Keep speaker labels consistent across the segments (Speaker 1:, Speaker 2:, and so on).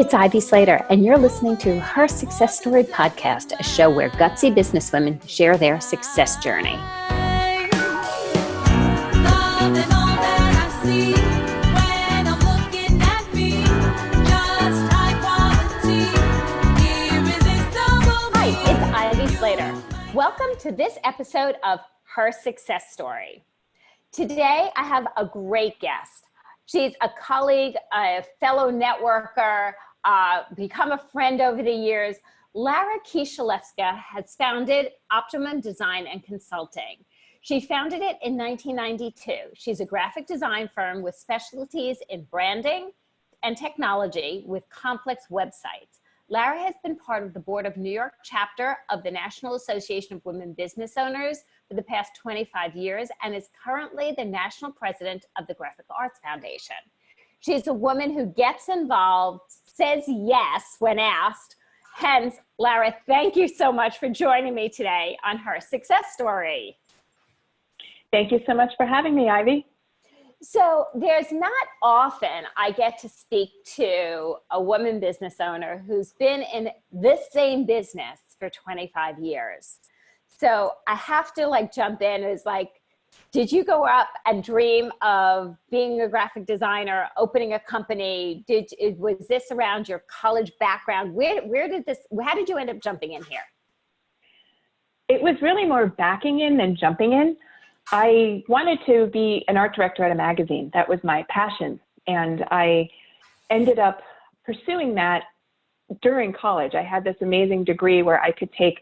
Speaker 1: it's Ivy Slater, and you're listening to Her Success Story podcast, a show where gutsy businesswomen share their success journey. Hi, it's Ivy Slater. Welcome to this episode of Her Success Story. Today, I have a great guest. She's a colleague, a fellow networker, become a friend over the years. Lara Kisielewska has founded Optimum Design and Consulting. She founded it in 1992. She's a graphic design firm with specialties in branding and technology with complex websites. Lara has been part of the board of New York chapter of the National Association of Women Business Owners for the past 25 years and is currently the national president of the Graphic Arts Foundation. She's a woman who gets involved, says yes when asked. Hence, Lara, thank you so much for joining me today on Her Success Story.
Speaker 2: Thank you so much for having me, Ivy.
Speaker 1: So there's not often I get to speak to a woman business owner who's been in this same business for 25 years. So I have to jump in as did you go up and dream of being a graphic designer, opening a company? Was this around your college background? How did you end up jumping in here?
Speaker 2: It was really more backing in than jumping in. I wanted to be an art director at a magazine. That was my passion. And I ended up pursuing that during college. I had this amazing degree where I could take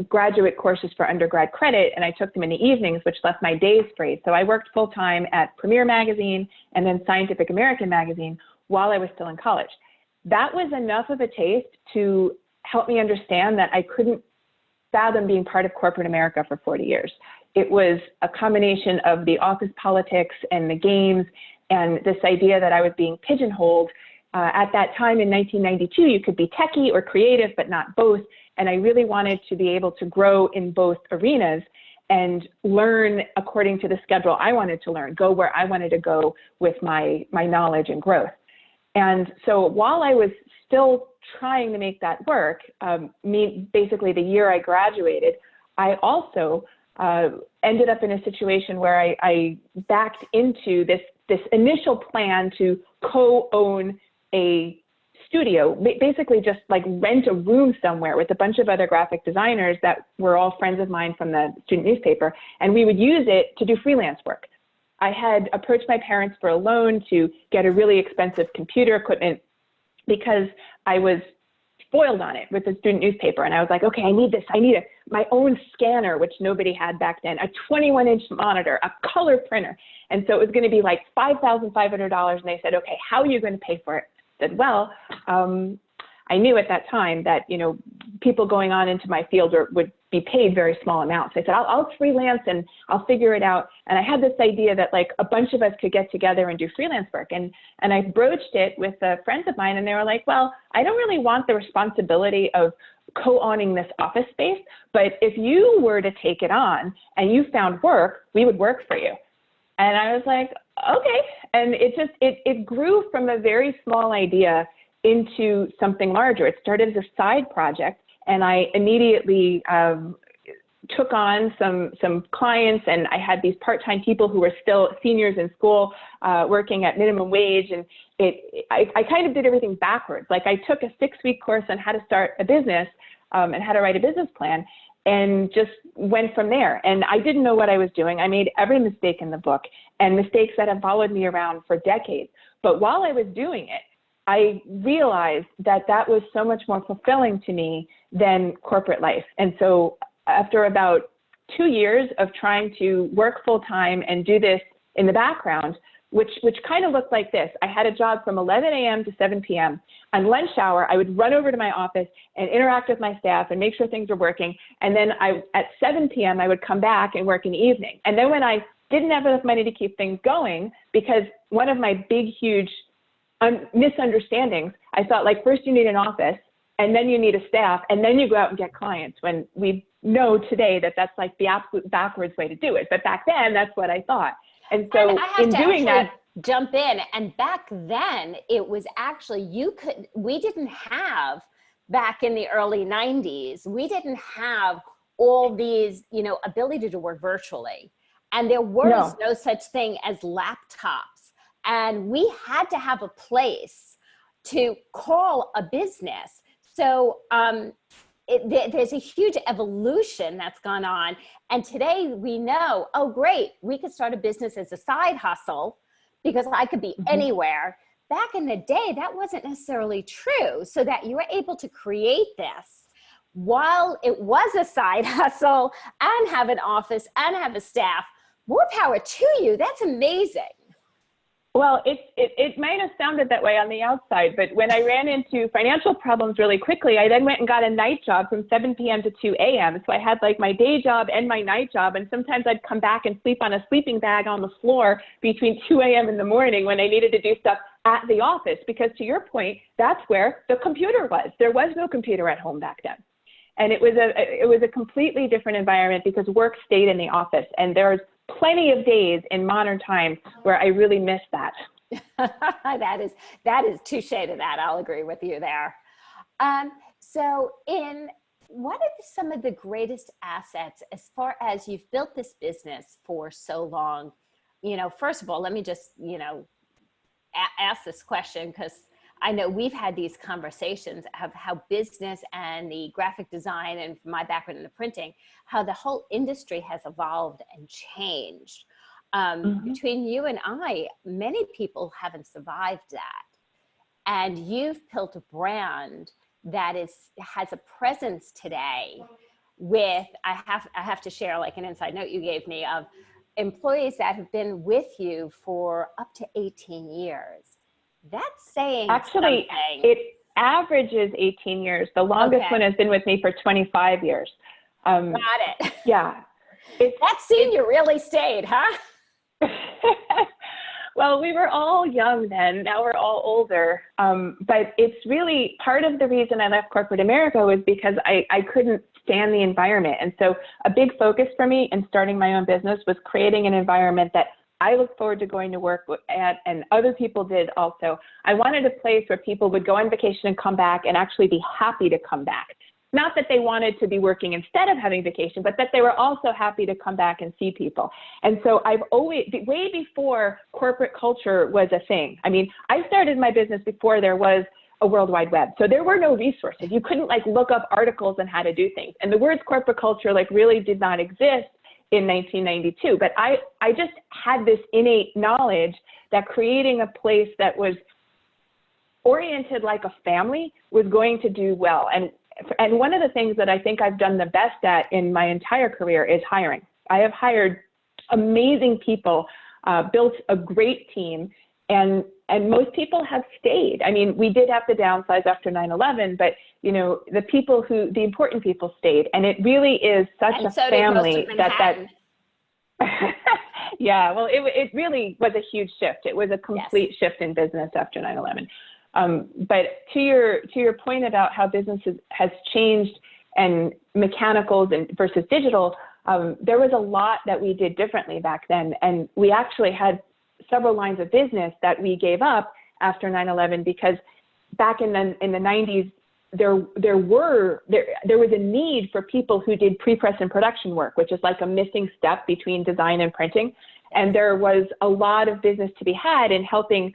Speaker 2: graduate courses for undergrad credit, and I took them in the evenings, which left my days free. So I worked full-time at Premier Magazine and then Scientific American Magazine while I was still in college. That was enough of a taste to help me understand that I couldn't fathom being part of corporate America for 40 years. It was a combination of the office politics and the games and this idea that I was being pigeonholed. At that time in 1992, you could be techy or creative, but not both. And I really wanted to be able to grow in both arenas and learn according to the schedule I wanted to learn, go where I wanted to go with my knowledge and growth. And so while I was still trying to make that work, basically the year I graduated, I also ended up in a situation where I backed into this initial plan to co-own a studio, basically just rent a room somewhere with a bunch of other graphic designers that were all friends of mine from the student newspaper, and we would use it to do freelance work. I had approached my parents for a loan to get a really expensive computer equipment because I was spoiled on it with the student newspaper. And I was like, okay, I need this. I need my own scanner, which nobody had back then, a 21-inch monitor, a color printer. And so it was going to be like $5,500. And they said, okay, how are you going to pay for it? I said, well, I knew at that time that, people going on into my field would be paid very small amounts. I said, I'll freelance and I'll figure it out. And I had this idea that a bunch of us could get together and do freelance work. And I broached it with friends of mine, and they were like, well, I don't really want the responsibility of co-owning this office space, but if you were to take it on and you found work, we would work for you. And I was like, okay. And it grew from a very small idea into something larger. It started as a side project, and I immediately took on some clients, and I had these part-time people who were still seniors in school working at minimum wage, and I kind of did everything backwards. I took a 6-week course on how to start a business and how to write a business plan, and just went from there. And I didn't know what I was doing. I made every mistake in the book, and mistakes that have followed me around for decades. But while I was doing it, I realized that was so much more fulfilling to me than corporate life. And so after about 2 years of trying to work full time and do this in the background, which kind of looked like this. I had a job from 11 a.m. to 7 p.m. On lunch hour, I would run over to my office and interact with my staff and make sure things were working. And then at 7 p.m., I would come back and work in the evening. And then when I didn't have enough money to keep things going, because one of my big, huge misunderstandings, I thought first you need an office, and then you need a staff, and then you go out and get clients, when we know today that that's the absolute backwards way to do it. But back then, that's what I thought. And so in doing that,
Speaker 1: jump in. And back then it was actually, we didn't have, back in the early 90s, we didn't have all these, ability to work virtually. And there was no such thing as laptops. And we had to have a place to call a business. So there's a huge evolution that's gone on. And today we know, oh, great, we could start a business as a side hustle because I could be anywhere. Back in the day, that wasn't necessarily true. So that you were able to create this while it was a side hustle and have an office and have a staff. More power to you. That's amazing.
Speaker 2: Well, it might have sounded that way on the outside, but when I ran into financial problems really quickly, I then went and got a night job from 7 p.m. to 2 a.m. So I had like my day job and my night job. And sometimes I'd come back and sleep on a sleeping bag on the floor between 2 a.m. in the morning when I needed to do stuff at the office, because to your point, that's where the computer was. There was no computer at home back then. And it was a completely different environment because work stayed in the office. And there's plenty of days in modern times where I really miss that.
Speaker 1: that is touche to that. I'll agree with you there. So what are some of the greatest assets as far as you've built this business for so long? First of all, let me just, ask this question, because I know we've had these conversations of how business and the graphic design, and from my background in the printing, how the whole industry has evolved and changed. Between you and I, many people haven't survived that. And you've built a brand that has a presence today with, I have to share like an inside note you gave me of employees that have been with you for up to 18 years. That's saying
Speaker 2: actually
Speaker 1: something.
Speaker 2: It averages 18 years. The longest one has been with me for 25 years.
Speaker 1: Got it.
Speaker 2: Yeah.
Speaker 1: That senior really stayed, huh?
Speaker 2: Well, we were all young then. Now we're all older. But it's really part of the reason I left corporate America was because I couldn't stand the environment. And so a big focus for me in starting my own business was creating an environment that I look forward to going to work at, and other people did also. I wanted a place where people would go on vacation and come back and actually be happy to come back. Not that they wanted to be working instead of having vacation, but that they were also happy to come back and see people. And so I've always, way before corporate culture was a thing. I mean, I started my business before there was a World Wide Web. So there were no resources. You couldn't like look up articles on how to do things. And the words corporate culture like really did not exist in 1992. But I just had this innate knowledge that creating a place that was oriented like a family was going to do well. And one of the things that I think I've done the best at in my entire career is hiring. I have hired amazing people, built a great team, and most people have stayed. I mean, we did have to downsize after 9/11, but the important people stayed. And it really is such a family that yeah, well, it really was a huge shift. It was a complete shift in business after 9/11. But to your point about how business has changed and mechanicals versus digital, there was a lot that we did differently back then. And we actually had several lines of business that we gave up after 9/11 because back in the 90s, there was a need for people who did pre-press and production work, which is like a missing step between design and printing. And there was a lot of business to be had in helping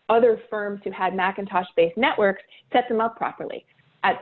Speaker 2: other firms who had Macintosh-based networks set them up properly.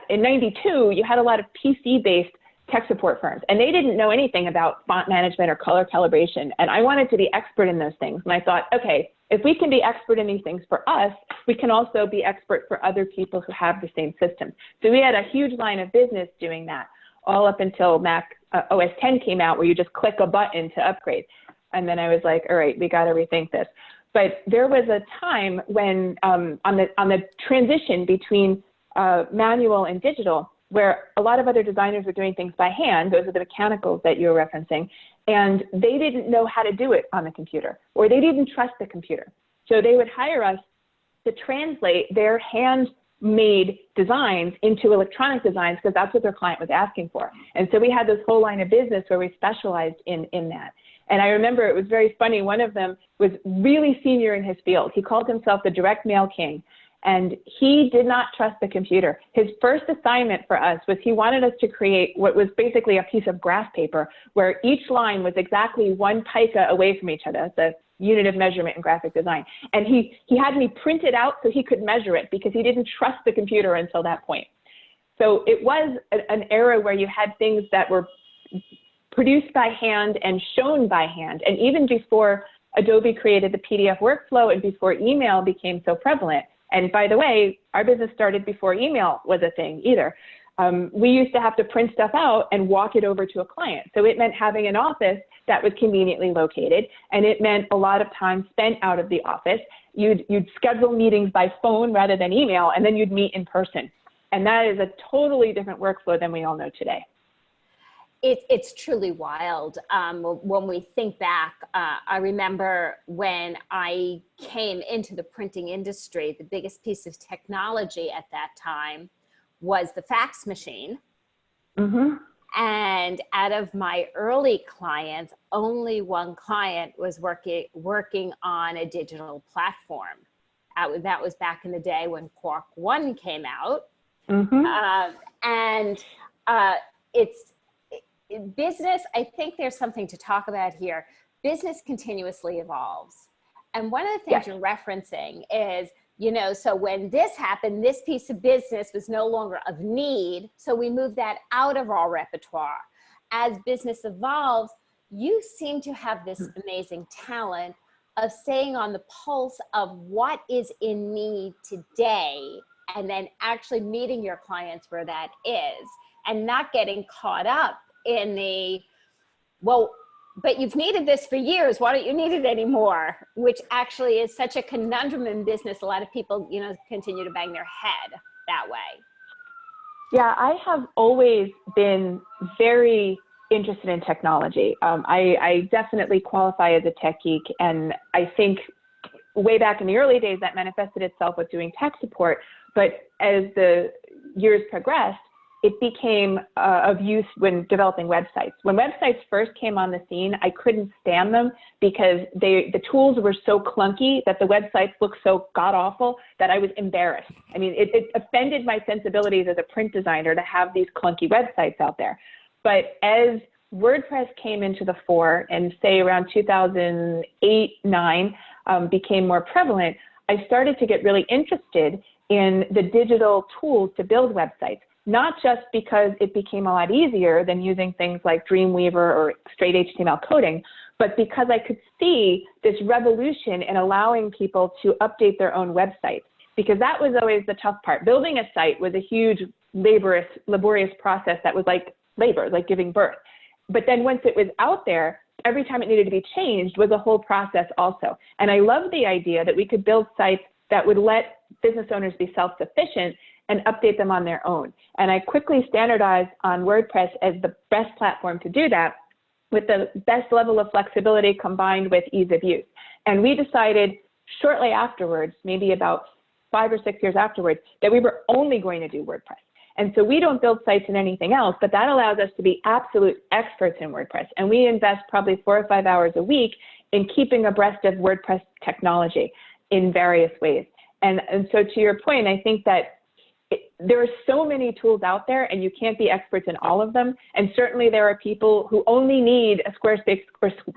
Speaker 2: In 92, you had a lot of PC-based tech support firms, and they didn't know anything about font management or color calibration. And I wanted to be expert in those things. And I thought, okay, if we can be expert in these things for us, we can also be expert for other people who have the same system. So we had a huge line of business doing that, all up until Mac OS X came out, where you just click a button to upgrade. And then I was like, all right, we got to rethink this. But there was a time when on the transition between manual and digital, where a lot of other designers were doing things by hand. Those are the mechanicals that you were referencing. And they didn't know how to do it on the computer, or they didn't trust the computer. So they would hire us to translate their handmade designs into electronic designs, because that's what their client was asking for. And so we had this whole line of business where we specialized in that. And I remember it was very funny. One of them was really senior in his field. He called himself the direct mail king. And he did not trust the computer. His first assignment for us was he wanted us to create what was basically a piece of graph paper where each line was exactly one pica away from each other, the unit of measurement in graphic design. And he had me print it out so he could measure it because he didn't trust the computer until that point. So it was an era where you had things that were produced by hand and shown by hand. And even before Adobe created the PDF workflow and before email became so prevalent, and by the way, our business started before email was a thing either. We used to have to print stuff out and walk it over to a client. So it meant having an office that was conveniently located, and it meant a lot of time spent out of the office. You'd schedule meetings by phone rather than email, and then you'd meet in person. And that is a totally different workflow than we all know today.
Speaker 1: It's truly wild. When we think back, I remember when I came into the printing industry, the biggest piece of technology at that time was the fax machine.
Speaker 2: Mm-hmm.
Speaker 1: And out of my early clients, only one client was working on a digital platform. That was back in the day when Quark One came out.
Speaker 2: Mm-hmm.
Speaker 1: It's business. I think there's something to talk about here. Business continuously evolves. And one of the things you're referencing is, so when this happened, this piece of business was no longer of need. So we moved that out of our repertoire. As business evolves, you seem to have this amazing talent of staying on the pulse of what is in need today, and then actually meeting your clients where that is, and not getting caught up in the, well, but you've needed this for years, why don't you need it anymore? Which actually is such a conundrum in business. A lot of people, continue to bang their head that way.
Speaker 2: Yeah, I have always been very interested in technology. I definitely qualify as a tech geek, and I think way back in the early days that manifested itself with doing tech support, but as the years progressed, it became of use when developing websites. When websites first came on the scene, I couldn't stand them because the tools were so clunky that the websites looked so god-awful that I was embarrassed. I mean, it offended my sensibilities as a print designer to have these clunky websites out there. But as WordPress came into the fore and say around 2008-9 became more prevalent, I started to get really interested in the digital tools to build websites. Not just because it became a lot easier than using things like Dreamweaver or straight HTML coding, but because I could see this revolution in allowing people to update their own websites. Because that was always the tough part. Building a site was a huge, laborious process that was like labor, like giving birth. But then once it was out there, every time it needed to be changed was a whole process also. And I love the idea that we could build sites that would let business owners be self-sufficient and update them on their own. And I quickly standardized on WordPress as the best platform to do that, with the best level of flexibility combined with ease of use. And we decided shortly afterwards, maybe about 5 or 6 years afterwards, that we were only going to do WordPress. And so we don't build sites in anything else, but that allows us to be absolute experts in WordPress. And we invest probably 4 or 5 hours a week in keeping abreast of WordPress technology in various ways. And so to your point, I think that there are so many tools out there and you can't be experts in all of them. And certainly there are people who only need a Squarespace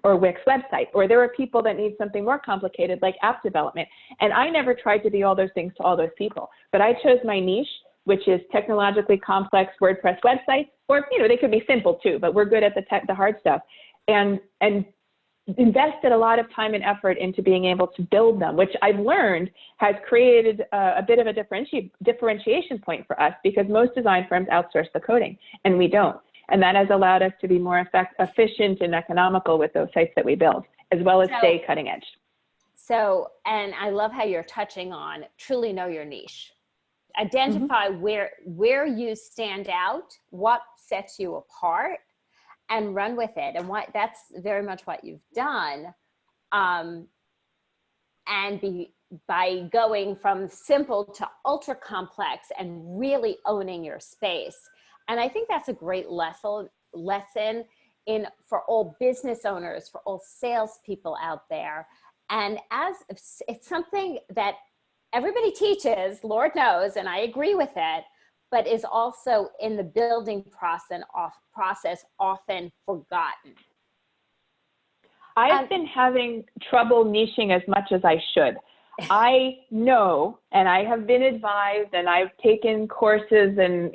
Speaker 2: or Wix website, or there are people that need something more complicated like app development. And I never tried to be all those things to all those people, but I chose my niche, which is technologically complex WordPress websites, or they could be simple too, but we're good at the hard stuff. And invested a lot of time and effort into being able to build them, which I've learned has created a bit of a differentiation point for us, because most design firms outsource the coding and we don't. And that has allowed us to be more efficient and economical with those sites that we build, as well as stay cutting edge.
Speaker 1: So, and I love how you're touching on truly know your niche. Identify where you stand out, what sets you apart, and run with it. And that's very much what you've done. And by going from simple to ultra complex and really owning your space. And I think that's a great lesson for all business owners, for all salespeople out there. And as it's something that everybody teaches, Lord knows, and I agree with it, but is also in the building process often forgotten.
Speaker 2: I've been having trouble niching as much as I should. I know, and I have been advised, and I've taken courses and,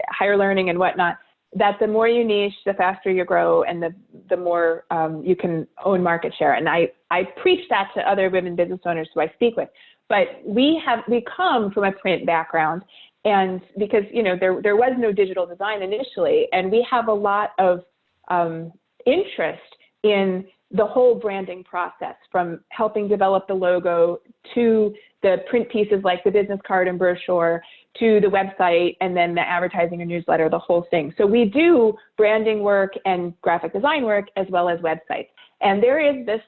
Speaker 2: higher learning and whatnot, that the more you niche, the faster you grow, and the more you can own market share. And I preach that to other women business owners who I speak with. But we come from a print background, and because, there was no digital design initially, and we have a lot of interest in the whole branding process, from helping develop the logo to the print pieces like the business card and brochure to the website, and then the advertising and newsletter, the whole thing. So we do branding work and graphic design work as well as websites. And there is this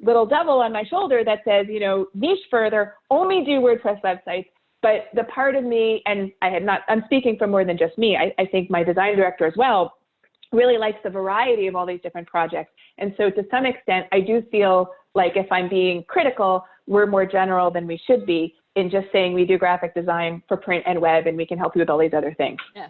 Speaker 2: little devil on my shoulder that says, niche further, only do WordPress websites. But the part of me, and I'm speaking for more than just me, I think my design director as well, really likes the variety of all these different projects. And so to some extent, I do feel like if I'm being critical, we're more general than we should be in just saying we do graphic design for print and web, and we can help you with all these other things.
Speaker 1: Yeah.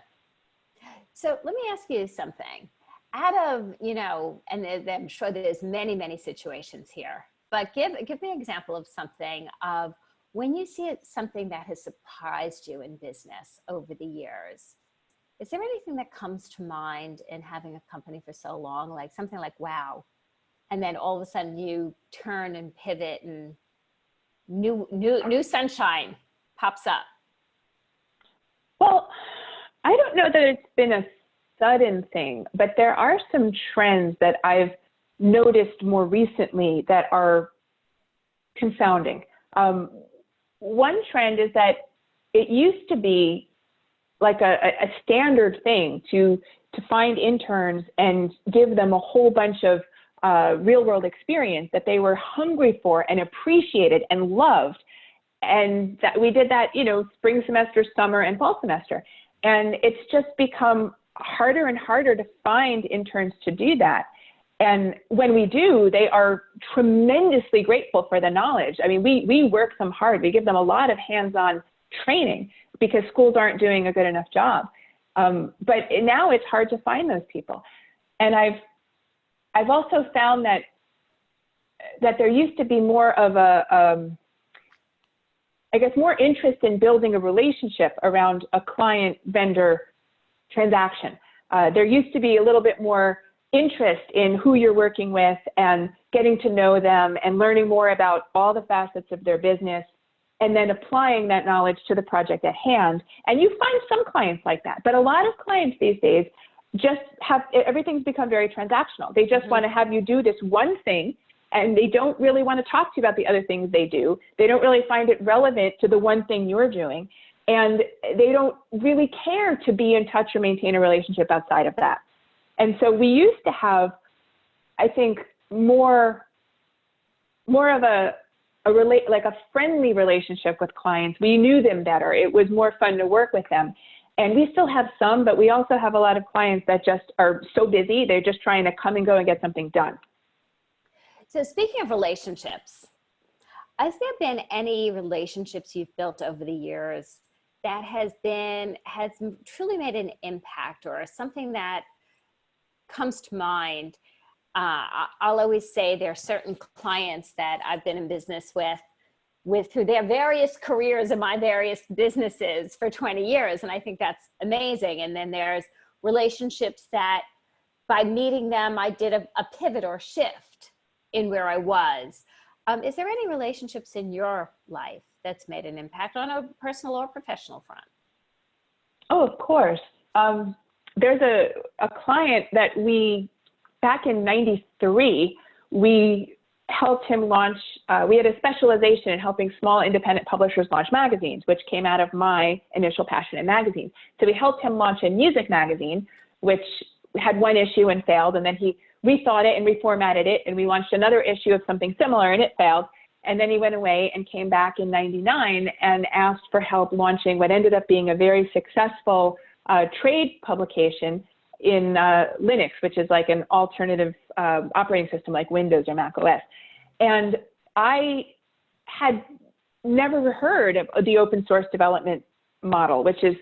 Speaker 1: So let me ask you something. Out of, and I'm sure there's many, many situations here, but give me an example of something of when you see something that has surprised you in business over the years. Is there anything that comes to mind in having a company for so long, like something like, wow, and then all of a sudden you turn and pivot and new sunshine pops up?
Speaker 2: Well, I don't know that it's been a sudden thing, but there are some trends that I've noticed more recently that are confounding. One trend is that it used to be like a standard thing to find interns and give them a whole bunch of real world experience that they were hungry for and appreciated and loved. And that we did that, spring semester, summer, and fall semester. And it's just become harder and harder to find interns to do that. And when we do, they are tremendously grateful for the knowledge. I mean, we work them hard. We give them a lot of hands-on training because schools aren't doing a good enough job. But now it's hard to find those people. And I've also found that there used to be more of more interest in building a relationship around a client-vendor transaction. There used to be a little bit more interest in who you're working with and getting to know them and learning more about all the facets of their business, and then applying that knowledge to the project at hand. And you find some clients like that, but a lot of clients these days just everything's become very transactional. They just want to have you do this one thing, and they don't really want to talk to you about the other things they do. They don't really find it relevant to the one thing you're doing, and they don't really care to be in touch or maintain a relationship outside of that. And so we used to have, I think, more of a friendly relationship with clients. We knew them better. It was more fun to work with them. And we still have some, but we also have a lot of clients that just are so busy, they're just trying to come and go and get something done.
Speaker 1: So speaking of relationships, has there been any relationships you've built over the years that has truly made an impact, or something that comes to mind? I'll always say there are certain clients that I've been in business with through their various careers and my various businesses for 20 years. And I think that's amazing. And then there's relationships that by meeting them, I did a pivot or shift in where I was. Is there any relationships in your life that's made an impact on a personal or professional front?
Speaker 2: Oh, of course. There's a client that back in '93, we helped him launch, we had a specialization in helping small independent publishers launch magazines, which came out of my initial passion in magazines. So we helped him launch a music magazine, which had one issue and failed, and then he rethought it and reformatted it, and we launched another issue of something similar, and it failed. And then he went away and came back in '99 and asked for help launching what ended up being a very successful trade publication in Linux, which is like an alternative operating system like Windows or Mac OS. And I had never heard of the open source development model, which is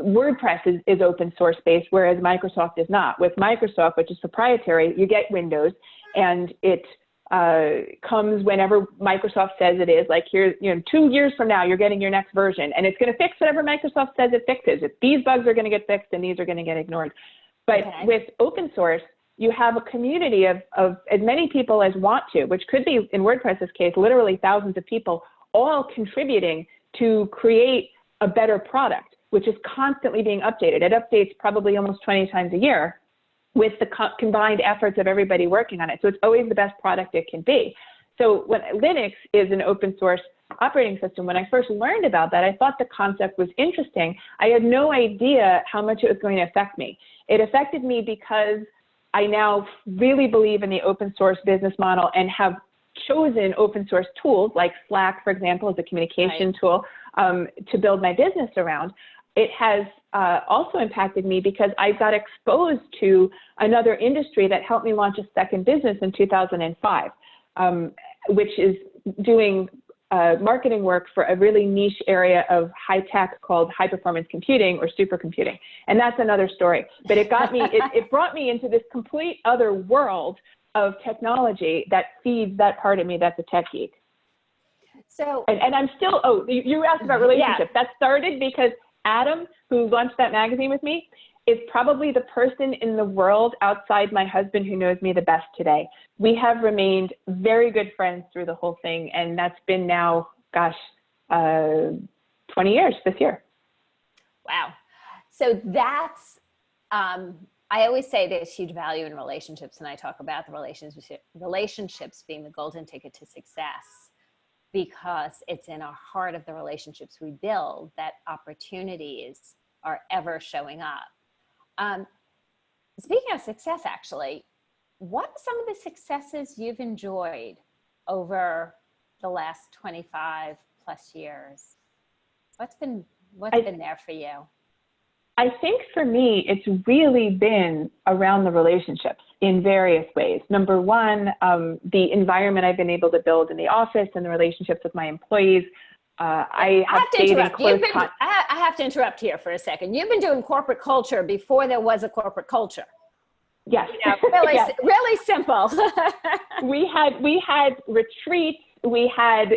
Speaker 2: WordPress is open source based, whereas Microsoft is not. With Microsoft, which is proprietary, you get Windows, and it comes whenever Microsoft says it is. Like, here, 2 years from now, you're getting your next version, and it's going to fix whatever Microsoft says it fixes. If these bugs are going to get fixed, and these are going to get ignored. But with open source, you have a community of as many people as want to, which could be, in WordPress's case, literally thousands of people, all contributing to create a better product, which is constantly being updated. It updates probably almost 20 times a year with the combined efforts of everybody working on it. So it's always the best product it can be. So when Linux is an open source operating system, when I first learned about that, I thought the concept was interesting. I had no idea how much it was going to affect me. It affected me because I now really believe in the open source business model and have chosen open source tools like Slack, for example, as a communication tool to build my business around. It has also impacted me because I got exposed to another industry that helped me launch a second business in 2005, which is doing marketing work for a really niche area of high tech called high performance computing or supercomputing. And that's another story. But it got me, it brought me into this complete other world of technology that feeds that part of me that's a tech geek.
Speaker 1: So,
Speaker 2: and I'm still, you asked about relationships. That started because Adam, who launched that magazine with me, is probably the person in the world outside my husband who knows me the best today. We have remained very good friends through the whole thing, and that's been now, 20 years this year.
Speaker 1: Wow. So that's, I always say there's huge value in relationships, and I talk about the relationships being the golden ticket to success, because it's in our heart of the relationships we build that opportunities are ever showing up. Speaking of success, actually, what are some of the successes you've enjoyed over the last 25 plus years? What's been there for you?
Speaker 2: I think for me, it's really been around the relationships in various ways. Number one, the environment I've been able to build in the office and the relationships with my employees. I have to
Speaker 1: interrupt here for a second. You've been doing corporate culture before there was a corporate culture.
Speaker 2: Yes.
Speaker 1: Really,
Speaker 2: yes.
Speaker 1: Really simple.
Speaker 2: we had retreats. We had,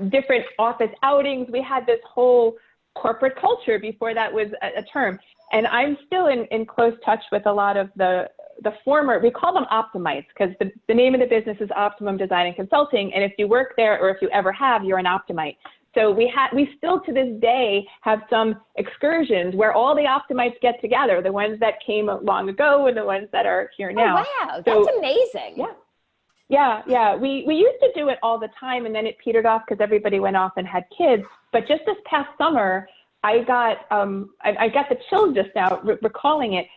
Speaker 2: different office outings. We had this whole corporate culture before that was a term. And I'm still in close touch with a lot of the former, we call them Optimites, because the name of the business is Optimum Design and Consulting. And if you work there, or if you ever have, you're an Optimite. So we still to this day have some excursions where all the Optimites get together, the ones that came long ago and the ones that are here now.
Speaker 1: Oh, wow, that's amazing.
Speaker 2: Yeah. We used to do it all the time, and then it petered off because everybody went off and had kids. But just this past summer, I got the chills just now recalling it.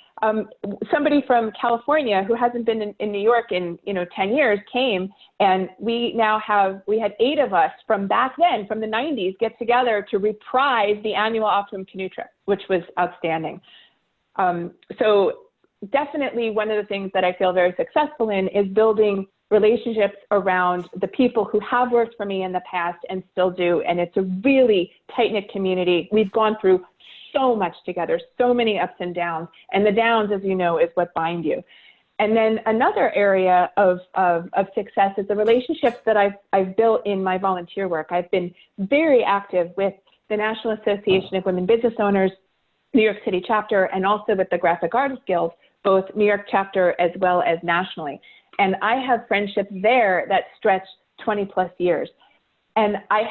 Speaker 2: Somebody from California who hasn't been in New York in 10 years came, and we had 8 of us from back then, from the 90s, get together to reprise the annual Optimum canoe trip, which was outstanding. So definitely one of the things that I feel very successful in is building relationships around the people who have worked for me in the past and still do. And it's a really tight-knit community. We've gone through so much together, so many ups and downs. And the downs, as you know, is what bind you. And then another area of success is the relationships that I've built in my volunteer work. I've been very active with the National Association of Women Business Owners, New York City chapter, and also with the Graphic Artists Guild, both New York chapter as well as nationally. And I have friendships there that stretch 20 plus years. And I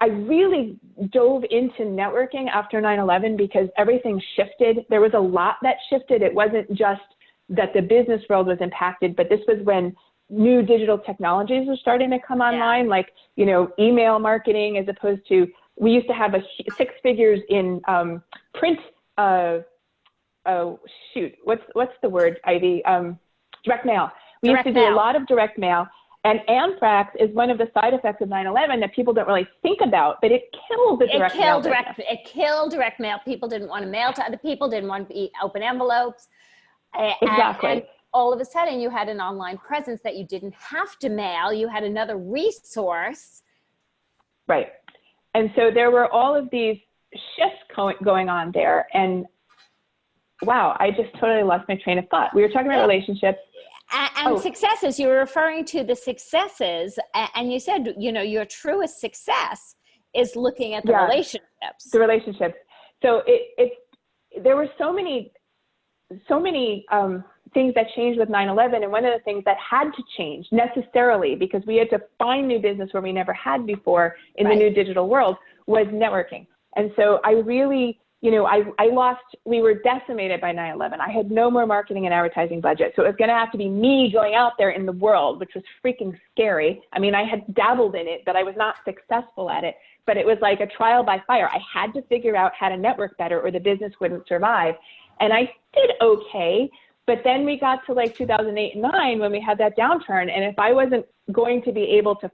Speaker 2: really dove into networking after 9/11 because everything shifted. There was a lot that shifted. It wasn't just that the business world was impacted, but this was when new digital technologies were starting to come online, like, email marketing, as opposed to, we used to have 6 figures in print, what's the word, Ivy? Direct mail. We used to do a lot of direct mail, And anthrax is one of the side effects of 9/11 that people don't really think about, but it killed the direct mail business.
Speaker 1: It killed direct mail. People didn't want to mail to other people, didn't want to open envelopes.
Speaker 2: Exactly.
Speaker 1: And all of a sudden you had an online presence that you didn't have to mail. You had another resource.
Speaker 2: Right. And so there were all of these shifts going on there. And wow, I just totally lost my train of thought. We were talking about relationships.
Speaker 1: And successes, you were referring to the successes, and you said, you know, your truest success is looking at the relationships.
Speaker 2: The relationships. So there were so many things that changed with 9/11, and one of the things that had to change necessarily, because we had to find new business where we never had before in the new digital world, was networking. And so I really, you know, we were decimated by 9/11. I had no more marketing and advertising budget. So it was going to have to be me going out there in the world, which was freaking scary. I mean, I had dabbled in it, but I was not successful at it. But it was like a trial by fire. I had to figure out how to network better or the business wouldn't survive. And I did okay. But then we got to like 2008 and 9 when we had that downturn. And if I wasn't going to be able to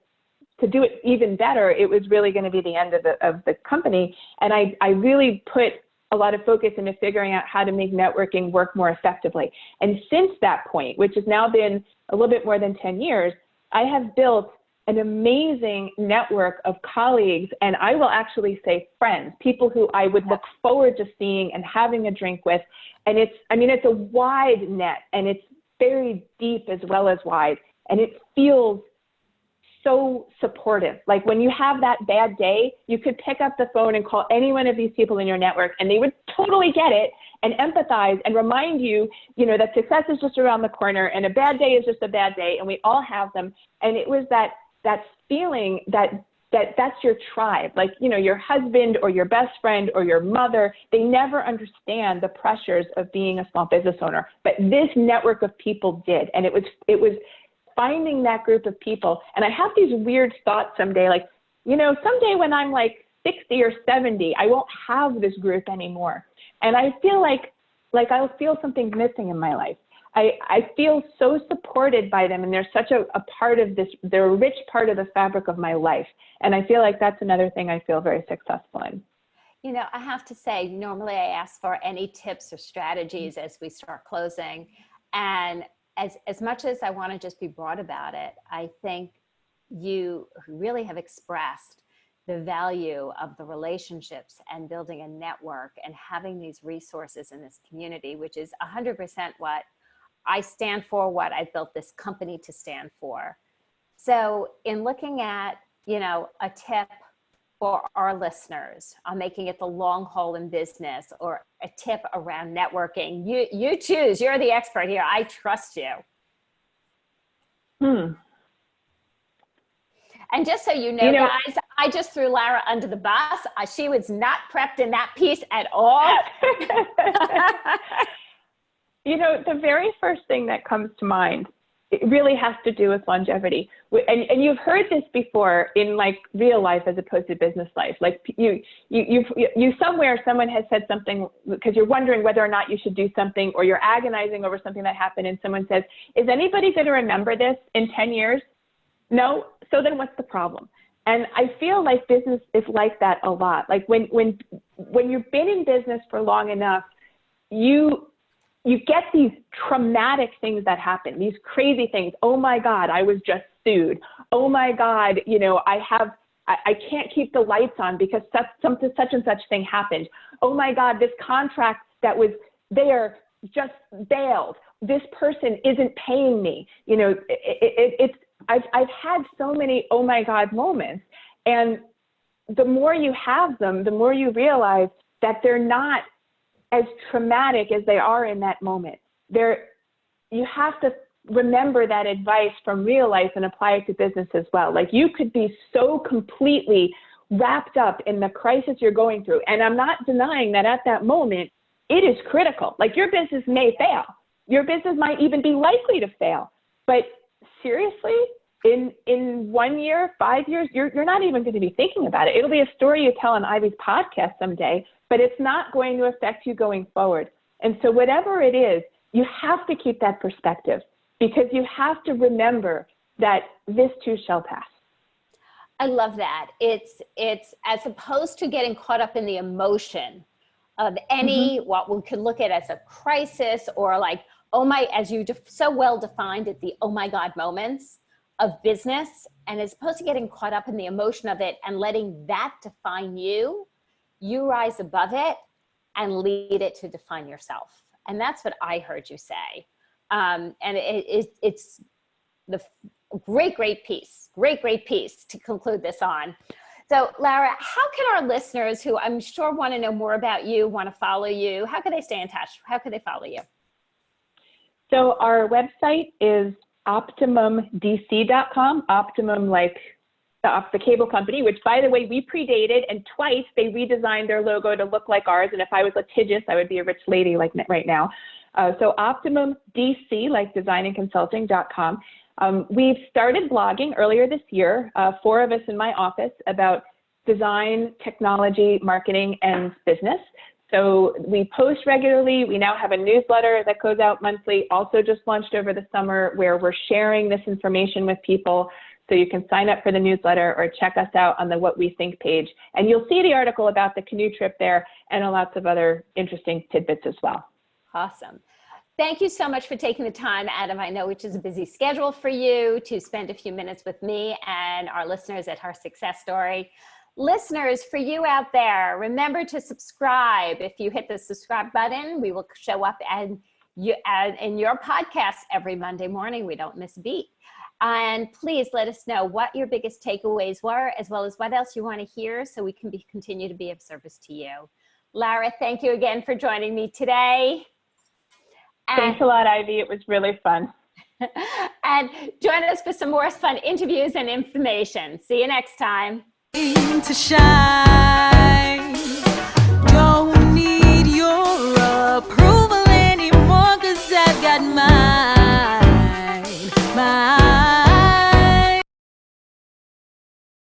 Speaker 2: do it even better, it was really going to be the end of the company. And I really put a lot of focus into figuring out how to make networking work more effectively. And since that point, which has now been a little bit more than 10 years, I have built an amazing network of colleagues, and I will actually say friends, people who I would look forward to seeing and having a drink with. And it's a wide net, and it's very deep as well as wide. And it feels so supportive. Like when you have that bad day, you could pick up the phone and call any one of these people in your network, and they would totally get it and empathize and remind you, you know, that success is just around the corner and a bad day is just a bad day, and we all have them. And it was that feeling that's your tribe. Like, you know, your husband or your best friend or your mother, they never understand the pressures of being a small business owner. But this network of people did. And it was finding that group of people. And I have these weird thoughts someday, like, you know, someday when I'm like 60 or 70, I won't have this group anymore. And I feel like I'll feel something missing in my life. I feel so supported by them, and they're such a part of this, they're a rich part of the fabric of my life. And I feel like that's another thing I feel very successful in.
Speaker 1: You know, I have to say, normally I ask for any tips or strategies as we start closing. And as much as I want to just be broad about it, I think you really have expressed the value of the relationships and building a network and having these resources in this community, which is 100% what I stand for, what I built this company to stand for. So in looking at, you know, a tip for our listeners on making it the long haul in business, or a tip around networking, you choose, you're the expert here. I trust you. And just so you know, guys, I just threw Lara under the bus. She was not prepped in that piece at all.
Speaker 2: You know, the very first thing that comes to mind, it really has to do with longevity. And you've heard this before in like real life as opposed to business life. Like you somewhere, someone has said something because you're wondering whether or not you should do something, or you're agonizing over something that happened, and someone says, is anybody going to remember this in 10 years? No? So then what's the problem? And I feel like business is like that a lot. Like when you've been in business for long enough, you get these traumatic things that happen, these crazy things. Oh my God, I was just sued. Oh my God, you know, I can't keep the lights on because such and such thing happened. Oh my God, this contract that was there just bailed. This person isn't paying me. You know, I've had so many oh my God moments. And the more you have them, the more you realize that they're not as traumatic as they are in that moment. You have to remember that advice from real life and apply it to business as well. Like you could be so completely wrapped up in the crisis you're going through. And I'm not denying that at that moment, it is critical. Like your business may fail. Your business might even be likely to fail. But seriously, in 1 year, 5 years, you're not even going to be thinking about it. It'll be a story you tell on Ivy's podcast someday, but it's not going to affect you going forward. And so whatever it is, you have to keep that perspective, because you have to remember that this too shall pass.
Speaker 1: I love that. It's as opposed to getting caught up in the emotion of any, what we could look at as a crisis, or like, oh my, as you so well defined it, the oh my God moments of business. And as opposed to getting caught up in the emotion of it and letting that define you, you rise above it and lead it to define yourself. And that's what I heard you say. And it's the great piece to conclude this on. So Lara, how can our listeners who I'm sure want to know more about you, want to follow you, how can they stay in touch? How can they follow you?
Speaker 2: So our website is optimumdc.com, Optimum like the cable company, which by the way, we predated, and twice they redesigned their logo to look like ours. And if I was litigious, I would be a rich lady like right now. So optimumdc, like designandconsulting.com. We've started blogging earlier this year, 4 of us in my office, about design, technology, marketing, and business. So we post regularly. We now have a newsletter that goes out monthly, also just launched over the summer, where we're sharing this information with people. So you can sign up for the newsletter or check us out on the What We Think page. And you'll see the article about the canoe trip there and lots of other interesting tidbits as well.
Speaker 1: Awesome. Thank you so much for taking the time, Adam. I know which is a busy schedule for you, to spend a few minutes with me and our listeners at Her Success Story. Listeners, for you out there, remember to subscribe. If you hit the subscribe button, we will show up in your podcast every Monday morning. We don't miss a beat. And please let us know what your biggest takeaways were, as well as what else you want to hear, so we can continue to be of service to you. Lara, thank you again for joining me today.
Speaker 2: Thanks a lot, Ivy. It was really fun.
Speaker 1: And join us for some more fun interviews and information. See you next time.
Speaker 3: To shine, don't need your approval.